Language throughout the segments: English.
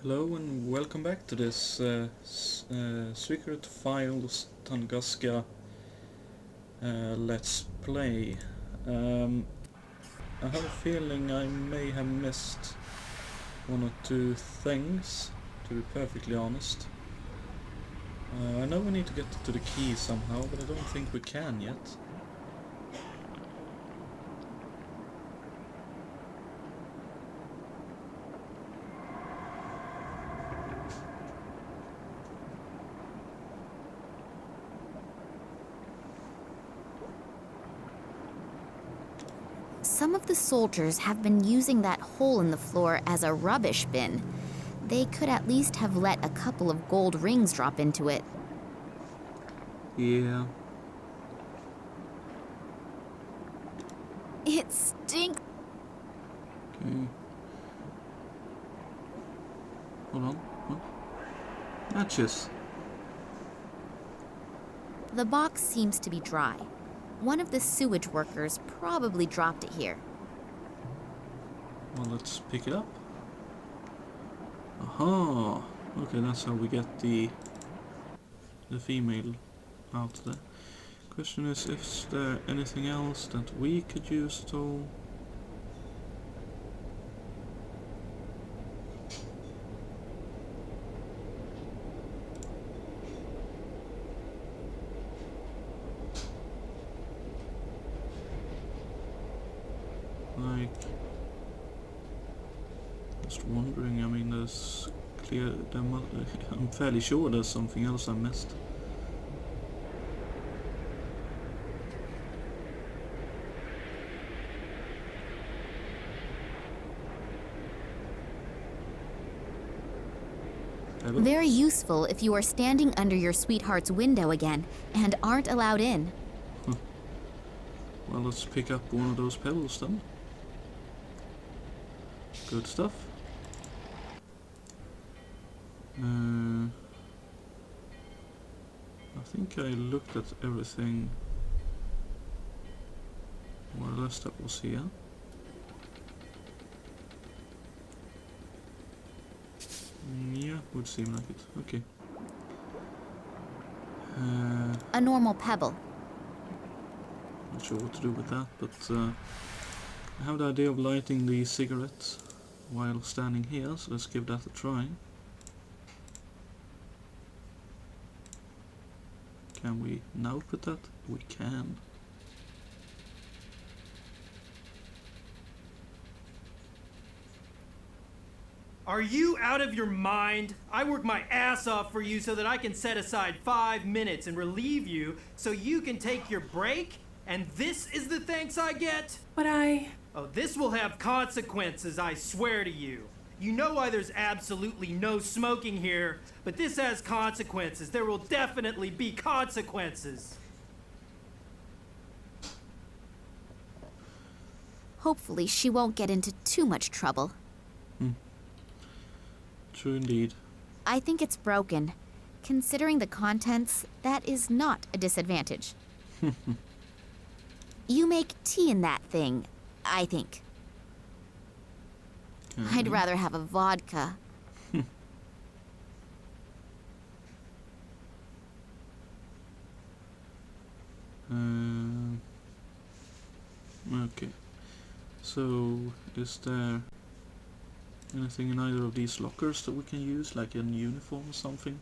Hello and welcome back to this Secret Files Tunguska Let's Play. I have a feeling I may have missed one or two things, to be perfectly honest. I know we need to get to the key somehow, but I don't think we can yet. Some of the soldiers have been using that hole in the floor as a rubbish bin. They could at least have let a couple of gold rings drop into it. Yeah. It stinks. Okay. Hold on. What? Matches. The box seems to be dry. One of the sewage workers probably dropped it here. Well, let's pick it up. Aha! Okay, that's how we get the female out there. Question is there anything else that we could use at all? Like, just wondering. I mean, there's clear. I'm fairly sure there's something else I missed. Hello? Very useful if you are standing under your sweetheart's window again and aren't allowed in. Well, let's pick up one of those pebbles then. Good stuff. I think I looked at everything more or less that was here. Yeah, would seem like it. Okay. A normal pebble. Not sure what to do with that, but I have the idea of lighting the cigarette while standing here, so let's give that a try. Can we now put that? We can. Are you out of your mind? I work my ass off for you so that I can set aside 5 minutes and relieve you so you can take your break? And this is the thanks I get? Oh, this will have consequences, I swear to you. You know why there's absolutely no smoking here, but this has consequences. There will definitely be consequences. Hopefully she won't get into too much trouble. True indeed. I think it's broken. Considering the contents, that is not a disadvantage. You make tea in that thing, I think. I'd rather have a vodka. Okay. So, is there anything in either of these lockers that we can use, like in uniform or something?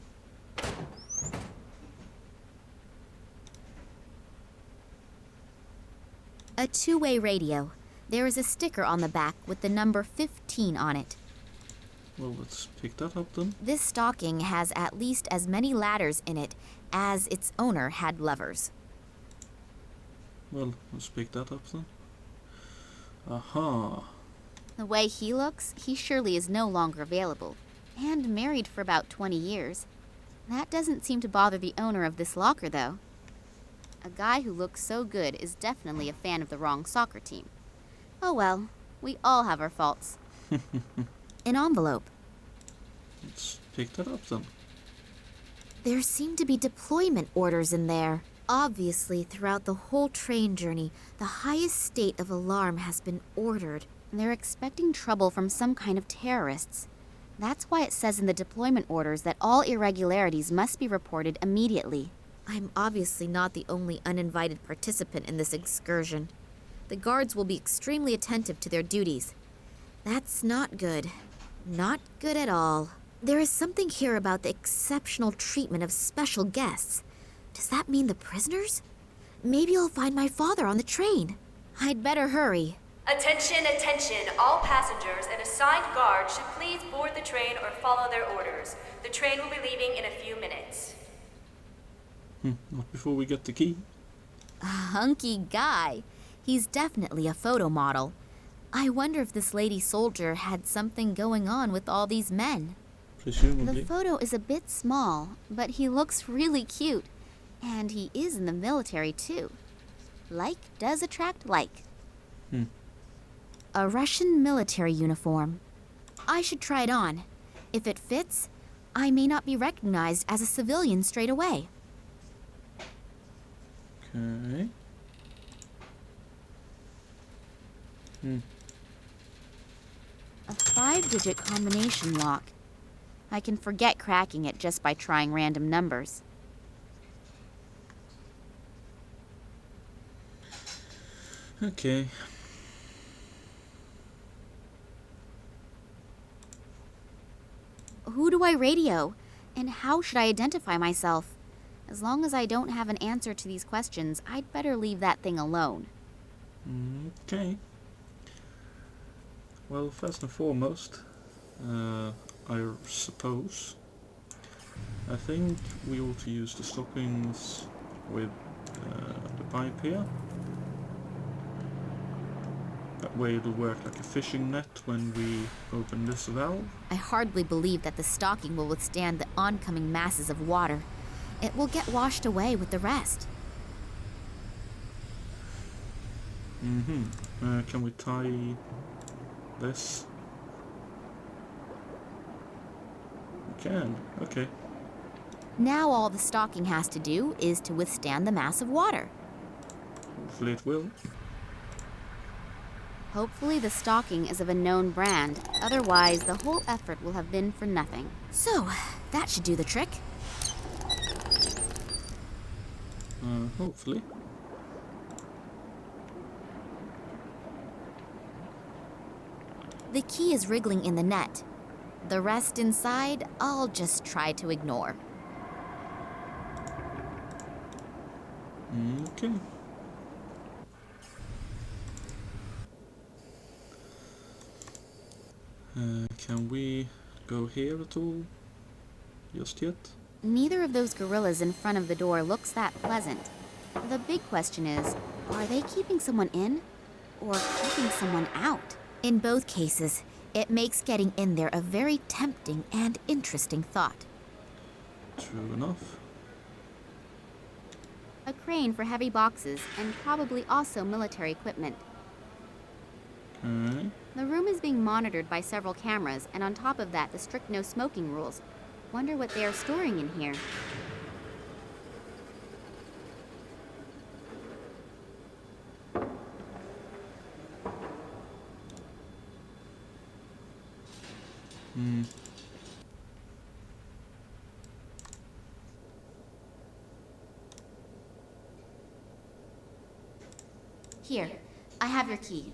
A two-way radio. There is a sticker on the back with the number 15 on it. Well, let's pick that up then. This stocking has at least as many ladders in it as its owner had lovers. Well, let's pick that up then. Aha! The way he looks, he surely is no longer available. And married for about 20 years. That doesn't seem to bother the owner of this locker, though. A guy who looks so good is definitely a fan of the wrong soccer team. Oh well, we all have our faults. An envelope. Let's pick that up then. There seem to be deployment orders in there. Obviously, throughout the whole train journey, the highest state of alarm has been ordered. They're expecting trouble from some kind of terrorists. That's why it says in the deployment orders that all irregularities must be reported immediately. I'm obviously not the only uninvited participant in this excursion. The guards will be extremely attentive to their duties. That's not good. Not good at all. There is something here about the exceptional treatment of special guests. Does that mean the prisoners? Maybe I'll find my father on the train. I'd better hurry. Attention, attention. All passengers and assigned guards should please board the train or follow their orders. The train will be leaving in a few minutes. Not before we get the key. A hunky guy. He's definitely a photo model. I wonder if this lady soldier had something going on with all these men. Presumably. The photo is a bit small, but he looks really cute. And he is in the military too. Like does attract like. A Russian military uniform. I should try it on. If it fits, I may not be recognized as a civilian straight away. Okay. A 5-digit combination lock. I can forget cracking it just by trying random numbers. Okay. Who do I radio? And how should I identify myself? As long as I don't have an answer to these questions, I'd better leave that thing alone. Okay. Well, first and foremost, I suppose, I think we ought to use the stockings with the pipe here. That way it'll work like a fishing net when we open this valve. I hardly believe that the stocking will withstand the oncoming masses of water. It will get washed away with the rest. Can we tie this? We can, okay. Now all the stocking has to do is to withstand the mass of water. Hopefully it will. Hopefully the stocking is of a known brand, otherwise the whole effort will have been for nothing. So, that should do the trick. Hopefully. The key is wriggling in the net. The rest inside, I'll just try to ignore. Okay. Can we go here at all? Just yet? Neither of those gorillas in front of the door looks that pleasant. The big question is, are they keeping someone in or keeping someone out? In both cases, it makes getting in there a very tempting and interesting thought. True enough. A crane for heavy boxes and probably also military equipment. Okay. The room is being monitored by several cameras, and on top of that, the strict no smoking rules. Wonder what they are storing in here. Here, I have your key.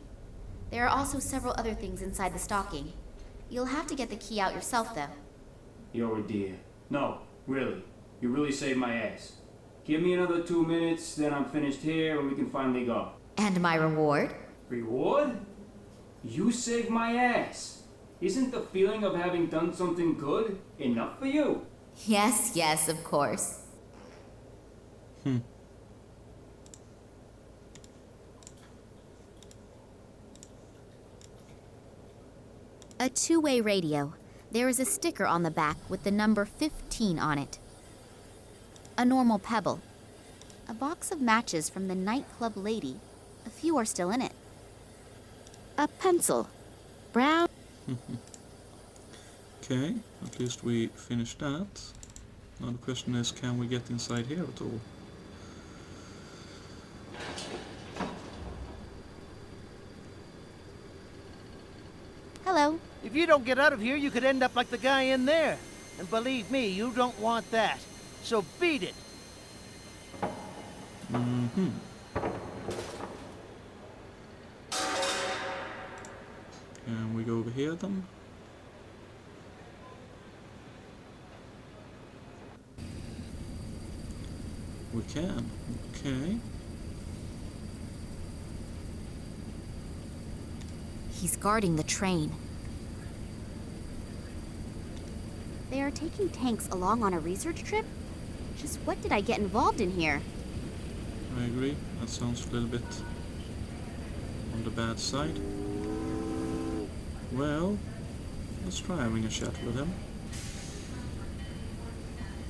There are also several other things inside the stocking. You'll have to get the key out yourself, though. You're a dear. No, really. You really saved my ass. Give me another 2 minutes, then I'm finished here and we can finally go. And my reward? Reward? You saved my ass. Isn't the feeling of having done something good enough for you? Yes, of course. A two-way radio. There is a sticker on the back with the number 15 on it. A normal pebble. A box of matches from the nightclub lady. A few are still in it. A pencil. Brown. Okay, at least we finished that. Now the question is, can we get inside here at all? Hello. If you don't get out of here, you could end up like the guy in there. And believe me, you don't want that. So beat it. Mm-hmm. And we go over here then. We can. Okay. He's guarding the train. They are taking tanks along on a research trip? Just what did I get involved in here? I agree. That sounds a little bit on the bad side. Well, let's try having a chat with him.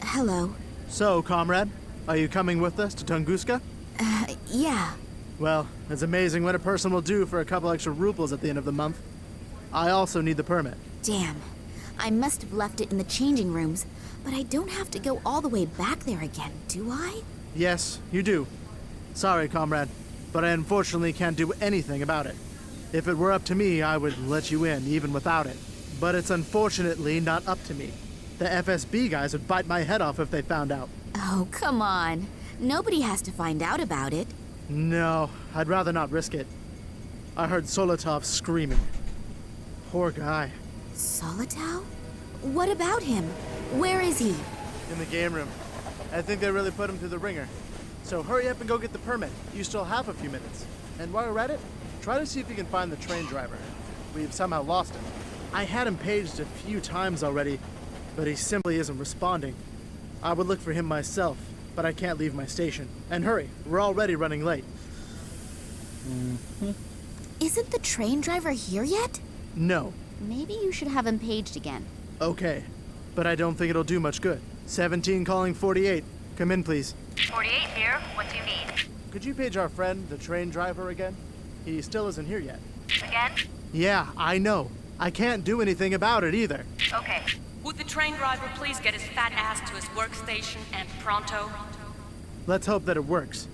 Hello. So, comrade, are you coming with us to Tunguska? Yeah. Well, it's amazing what a person will do for a couple extra rubles at the end of the month. I also need the permit. Damn. I must have left it in the changing rooms, but I don't have to go all the way back there again, do I? Yes, you do. Sorry, comrade, but I unfortunately can't do anything about it. If it were up to me, I would let you in, even without it. But it's unfortunately not up to me. The FSB guys would bite my head off if they found out. Oh, come on. Nobody has to find out about it. No, I'd rather not risk it. I heard Solotov screaming. Poor guy. Solitow? What about him? Where is he? In the game room. I think they really put him through the ringer. So hurry up and go get the permit. You still have a few minutes. And while you're at it, try to see if you can find the train driver. We've somehow lost him. I had him paged a few times already, but he simply isn't responding. I would look for him myself, but I can't leave my station. And hurry, we're already running late. Mm-hmm. Isn't the train driver here yet? No. Maybe you should have him paged again. Okay, but I don't think it'll do much good. 17 calling 48. Come in, please. 48 here. What do you need? Could you page our friend, the train driver, again? He still isn't here yet. Again? Yeah, I know. I can't do anything about it either. Okay. Would the train driver please get his fat ass to his workstation and pronto? Let's hope that it works.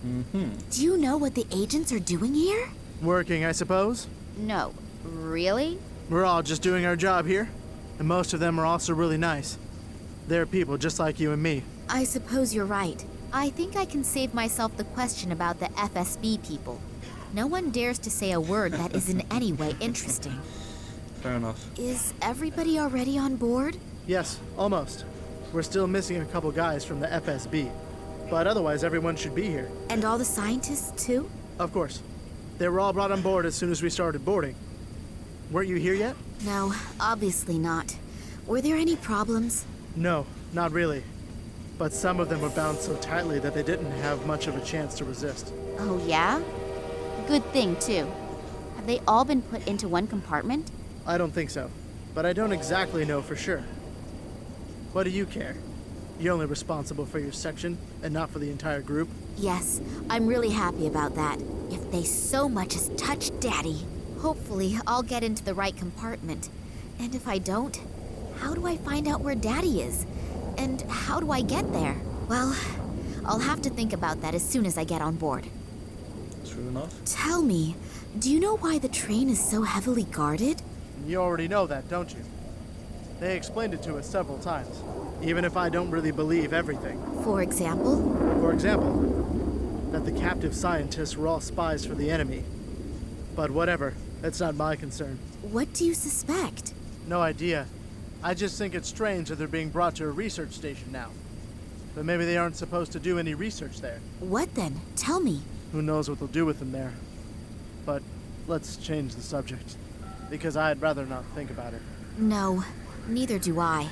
Mm-hmm. Do you know what the agents are doing here? Working, I suppose? No. Really? We're all just doing our job here. And most of them are also really nice. They're people just like you and me. I suppose you're right. I think I can save myself the question about the FSB people. No one dares to say a word that is in any way interesting. Fair enough. Is everybody already on board? Yes, almost. We're still missing a couple guys from the FSB. But otherwise, everyone should be here. And all the scientists, too? Of course. They were all brought on board as soon as we started boarding. Weren't you here yet? No, obviously not. Were there any problems? No, not really. But some of them were bound so tightly that they didn't have much of a chance to resist. Oh, yeah? Good thing, too. Have they all been put into one compartment? I don't think so, but I don't exactly know for sure. What do you care? You're only responsible for your section and not for the entire group. Yes, I'm really happy about that. If they so much as touch Daddy, hopefully I'll get into the right compartment. And if I don't, how do I find out where Daddy is? And how do I get there? Well, I'll have to think about that as soon as I get on board. True enough. Tell me, do you know why the train is so heavily guarded? You already know that, don't you? They explained it to us several times, even if I don't really believe everything. For example? For example, that the captive scientists were all spies for the enemy. But whatever, that's not my concern. What do you suspect? No idea. I just think it's strange that they're being brought to a research station now. But maybe they aren't supposed to do any research there. What then? Tell me. Who knows what they'll do with them there. But let's change the subject, because I'd rather not think about it. No, neither do I.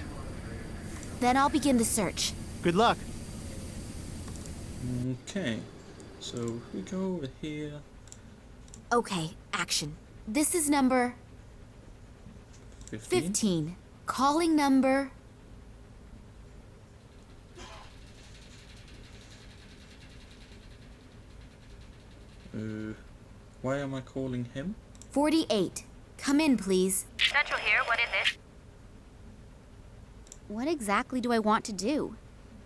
Then I'll begin the search. Good luck. Okay. So we go over here. Okay, action. This is number 15. 15. Calling number... Why am I calling him? 48. Come in, please. Central here. What is it? What exactly do I want to do?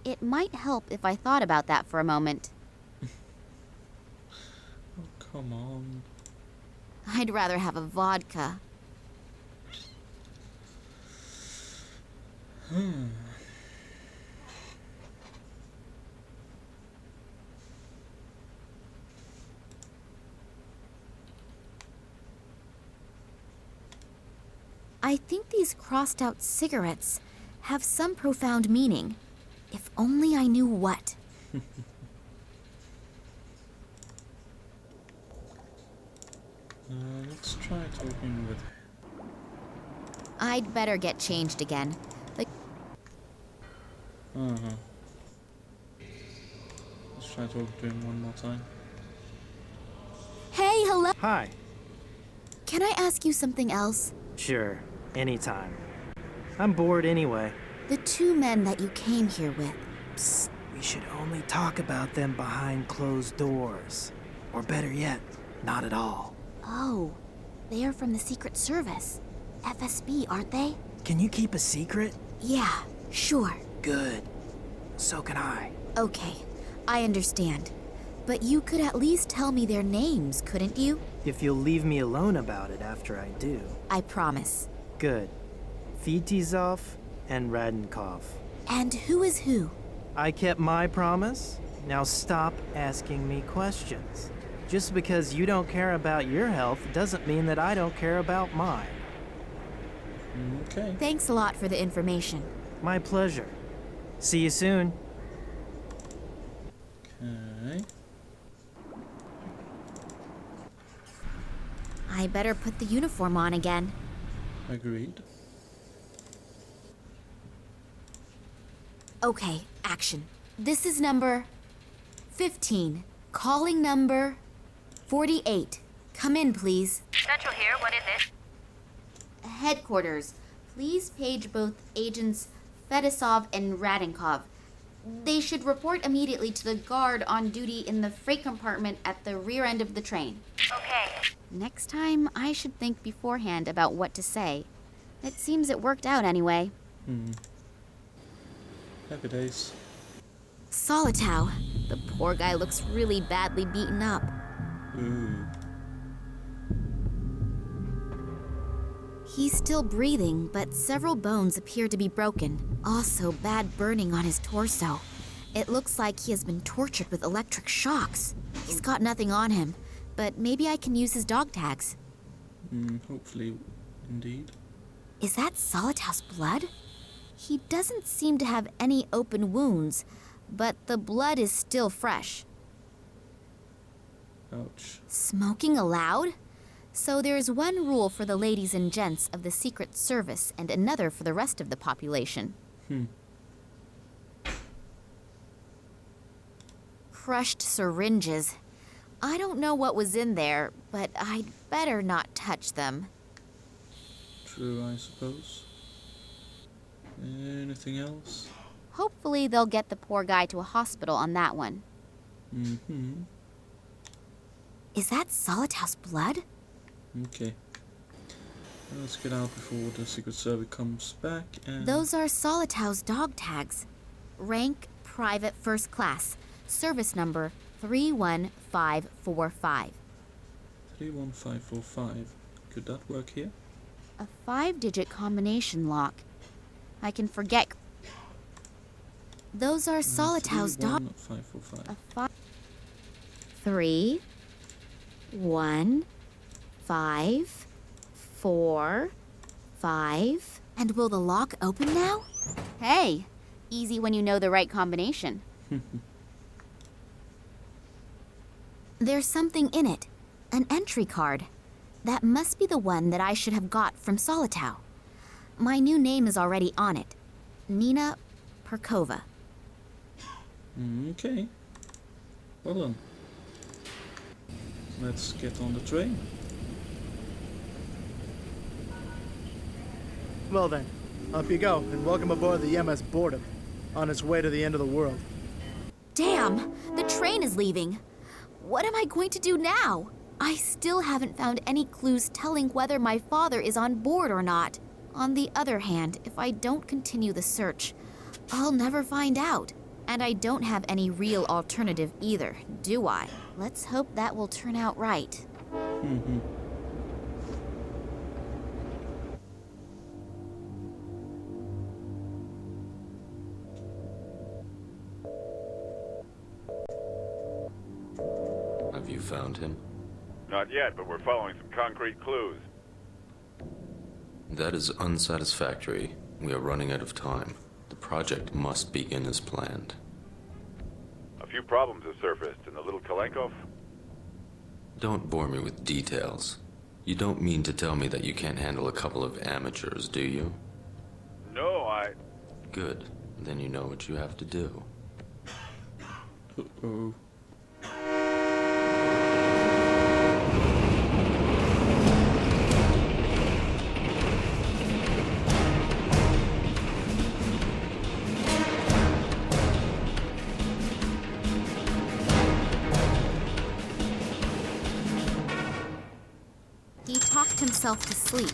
It might help if I thought about that for a moment. Oh, come on. I'd rather have a vodka. I think these crossed out cigarettes have some profound meaning. If only I knew what. Let's try talking with... I'd better get changed again. Uh-huh. Let's try talking to him one more time. Hey, hello! Hi. Can I ask you something else? Sure, anytime. I'm bored anyway. The two men that you came here with. Psst, we should only talk about them behind closed doors. Or better yet, not at all. Oh, they are from the Secret Service. FSB, aren't they? Can you keep a secret? Yeah, sure. Good. So can I. Okay, I understand. But you could at least tell me their names, couldn't you? If you'll leave me alone about it after I do. I promise. Good. Vitizov and Radenkov. And who is who? I kept my promise. Now stop asking me questions. Just because you don't care about your health doesn't mean that I don't care about mine. Okay. Thanks a lot for the information. My pleasure. See you soon. Okay. I better put the uniform on again. Agreed. Okay, action. This is number 15. Calling number 48. Come in, please. Central here, what is it? Headquarters. Please page both agents Fedosov and Radenkov. They should report immediately to the guard on duty in the freight compartment at the rear end of the train. Okay. Next time, I should think beforehand about what to say. It seems it worked out anyway. Happy days. Solitow. The poor guy looks really badly beaten up. Ooh. He's still breathing, but several bones appear to be broken. Also, bad burning on his torso. It looks like he has been tortured with electric shocks. He's got nothing on him, but maybe I can use his dog tags. Hopefully, indeed. Is that Solitow's blood? He doesn't seem to have any open wounds, but the blood is still fresh. Ouch. Smoking allowed? So there's one rule for the ladies and gents of the Secret Service and another for the rest of the population. Crushed syringes. I don't know what was in there, but I'd better not touch them. True, I suppose. Anything else? Hopefully they'll get the poor guy to a hospital on that one. Is that Solitow's blood? Okay. Let's get out before the Secret Service comes back and... Those are Solitow's dog tags. Rank Private First Class. Service number 31545. 31545. Could that work here? A 5-digit combination lock. I can forget. Those are Solitow's dog. 31545. 3, 1, 5, 4, 5. And will the lock open now? Hey, easy when you know the right combination. There's something in it. An entry card. That must be the one that I should have got from Solitow. My new name is already on it. Nina Perkova. Okay. Well done. Let's get on the train. Well then, up you go, and welcome aboard the MS Boredom, on its way to the end of the world. Damn! The train is leaving! What am I going to do now? I still haven't found any clues telling whether my father is on board or not. On the other hand, if I don't continue the search, I'll never find out. And I don't have any real alternative either, do I? Let's hope that will turn out right. found him? Not yet, but we're following some concrete clues. That is unsatisfactory. We are running out of time. The project must begin as planned. A few problems have surfaced in the little Kalenkov. Don't bore me with details. You don't mean to tell me that you can't handle a couple of amateurs, do you? No, Good. Then you know what you have to do. Uh-oh. He talked himself to sleep,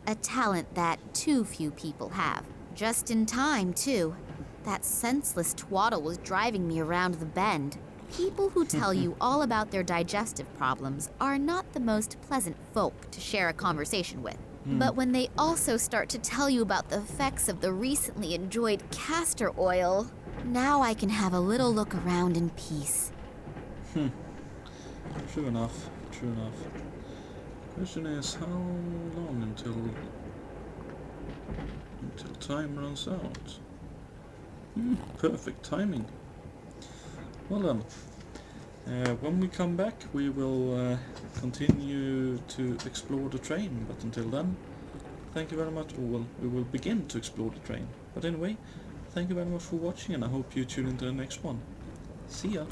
a talent that too few people have. Just in time, too. That senseless twaddle was driving me around the bend. People who tell you all about their digestive problems are not the most pleasant folk to share a conversation with. But when they also start to tell you about the effects of the recently enjoyed castor oil, now I can have a little look around in peace. True enough, true enough. Question is, how long until time runs out? Perfect timing. Well then, when we come back we will continue to explore the train, but until then, thank you very much, or well, we will begin to explore the train. But anyway, thank you very much for watching, and I hope you tune into the next one. See ya!